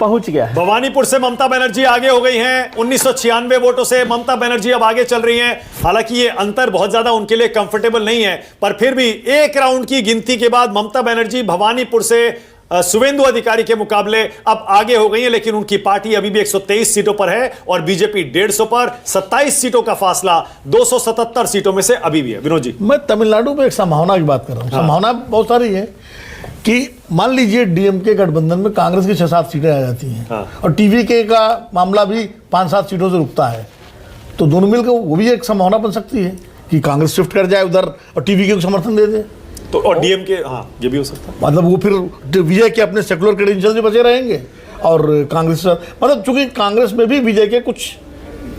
पहुंच गया है। भवानीपुर से ममता बनर्जी आगे हो गई हैं 1996 वोटों से। ममता बनर्जी अब आगे चल रही हैं। हालांकि ये अंतर बहुत ज्यादा उनके लिए कंफर्टेबल नहीं है, पर फिर भी एक राउंड की गिनती के बाद ममता बनर्जी भवानीपुर से शुवेंदु अधिकारी के मुकाबले अब आगे हो गई है। लेकिन उनकी पार्टी अभी भी 123 सीटों पर है और बीजेपी 150 पर। 27 सीटों का फासला 277 सीटों में से अभी भी है। विनोद जी, मैं तमिलनाडु में एक संभावना की बात कर रहा हूँ। संभावना बहुत सारी है कि मान लीजिए डीएमके गठबंधन में कांग्रेस की 6-7 सीटें आ जाती हैं और टीवीके का मामला भी 5-7 सीटों से रुकता है, तो दोनों मिलकर वो भी एक संभावना बन सकती है कि कांग्रेस शिफ्ट कर जाए उधर और टीवीके को समर्थन दे दे। तो और डीएमके, हाँ ये भी हो सकता है। मतलब वो फिर विजय के अपने सेकुलर क्रेडेंशियल से बचे रहेंगे और कांग्रेस, मतलब चूंकि कांग्रेस में भी विजय के कुछ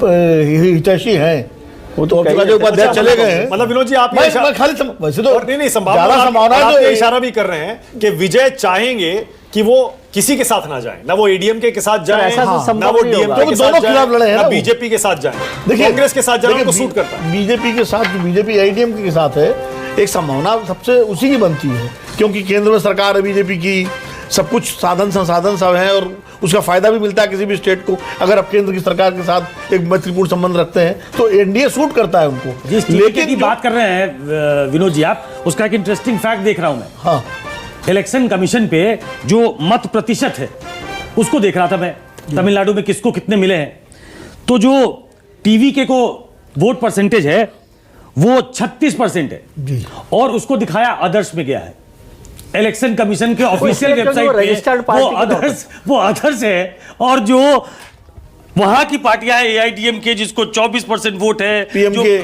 हितैषी हैं, वो तो उपाध्याय चले गए हैं। मतलब विनोद जी, आप मैं खाली वैसे तो नहीं संभावना इशारा भी कर रहे हैं कि विजय चाहेंगे कि वो किसी के साथ ना जाए, ना वो एडीएमके के साथ जाए, ना वो डीएमके के साथ जाए, ना बीजेपी के साथ जाए। कांग्रेस के साथ जाए उनको सूट करता है। बीजेपी के साथ, बीजेपी एडीएमके के साथ है, एक संभावना सबसे उसी की बनती है क्योंकि केंद्र में सरकार है बीजेपी की, सब कुछ साधन संसाधन सब है और उसका फायदा भी मिलता है किसी भी स्टेट को। अगर आप केंद्र की सरकार के साथ एक मैत्रीपूर्ण संबंध रखते हैं तो एनडीए सूट करता है उनको। लेकिन की बात कर रहे हैं विनोद जी आप, उसका एक इंटरेस्टिंग फैक्ट देख रहा हूं मैं। हाँ, इलेक्शन कमीशन पे जो मत प्रतिशत है उसको देख रहा था मैं, तमिलनाडु में किसको कितने मिले हैं। तो जो टीवीके को वोट परसेंटेज है वो 36% है जी। और उसको दिखाया अदर्स में गया है। इलेक्शन कमीशन के ऑफिशियल वेबसाइट पे वो अदर्स है और जो वहां की पार्टियां है एआईडीएमके जिसको 24% वोट है, पीएमके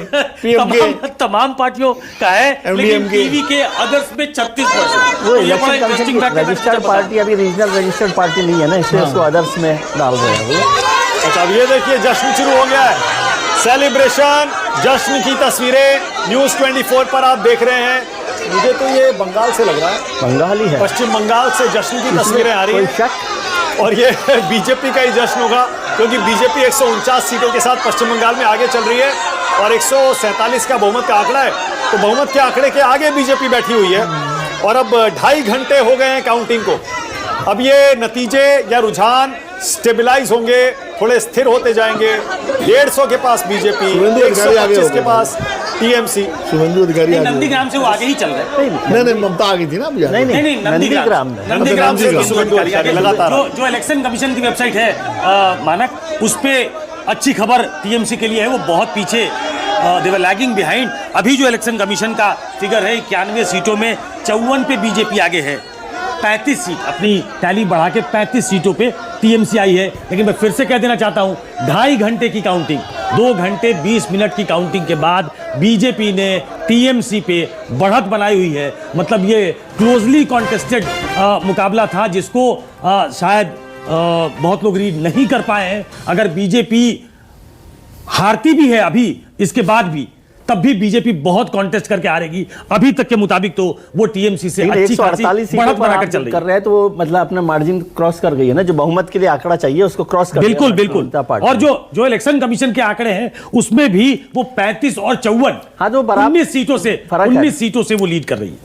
तमाम पार्टियों का है, लेकिन टीवी के अदर्स में 36%। वो इलेक्शन कमीशन की रजिस्टर्ड पार्टी अभी रीजनल रजिस्टर्ड पार्टी नहीं है ना, इसलिए उसको अदर्स में डाल रहे हैं। अच्छा, अब ये देखिए जश्न शुरू हो गया है, सेलिब्रेशन, जश्न की तस्वीरें न्यूज़ 24 पर आप देख रहे हैं। मुझे तो ये बंगाल से लग रहा है, बंगाली है, पश्चिम बंगाल से जश्न की तस्वीरें आ रही हैं और ये बीजेपी का ही जश्न होगा क्योंकि बीजेपी 149 सीटों के साथ पश्चिम बंगाल में आगे चल रही है और 147 का बहुमत का आंकड़ा है। तो बहुमत के आंकड़े के आगे बीजेपी बैठी हुई है और अब 2.5 घंटे हो गए हैं काउंटिंग को। अब ये नतीजे या रुझान स्टेबलाइज होंगे, थोड़े स्थिर होते जाएंगे। 150 के पास बीजेपी, 125 के पास टीएमसी। शुवेंदु अधिकारी नंदीग्राम से वो आगे ही चल रहे हैं। नहीं, ममता आ गई थी ना। नहीं, नंदीग्राम से लगातार जो इलेक्शन कमीशन की वेबसाइट है मानक, उस पे अच्छी खबर टीएमसी के लिए है, वो बहुत पीछे, दे वर लैगिंग बिहाइंड। अभी जो इलेक्शन कमीशन का फिगर है 91 सीटों में 54 पे बीजेपी आगे है, 35 सीट अपनी टैली बढ़ा के 35 सीटों पे टीएमसी आई है। लेकिन मैं फिर से कह देना चाहता हूं, 2.5 घंटे की काउंटिंग, 2 घंटे 20 मिनट की काउंटिंग के बाद बीजेपी ने टीएमसी पे बढ़त बनाई हुई है। मतलब ये क्लोजली कॉन्टेस्टेड मुकाबला था जिसको शायद बहुत लोग रीड नहीं कर पाए हैं। अगर बीजेपी हारती भी है अभी इसके बाद भी, तब भी बीजेपी बहुत कॉन्टेस्ट करके हारेगी। अभी तक के मुताबिक तो वो टीएमसी से अच्छी खासी बढ़त बनाकर चल रही है। कर रहे हैं तो वो मतलब अपना मार्जिन क्रॉस कर गई है ना, जो बहुमत के लिए आंकड़ा चाहिए उसको क्रॉस कर। बिल्कुल बिल्कुल। और जो इलेक्शन कमीशन के आंकड़े हैं उसमें भी वो 35 और 54, हाँ, जो 19 सीटों से वो लीड कर रही है।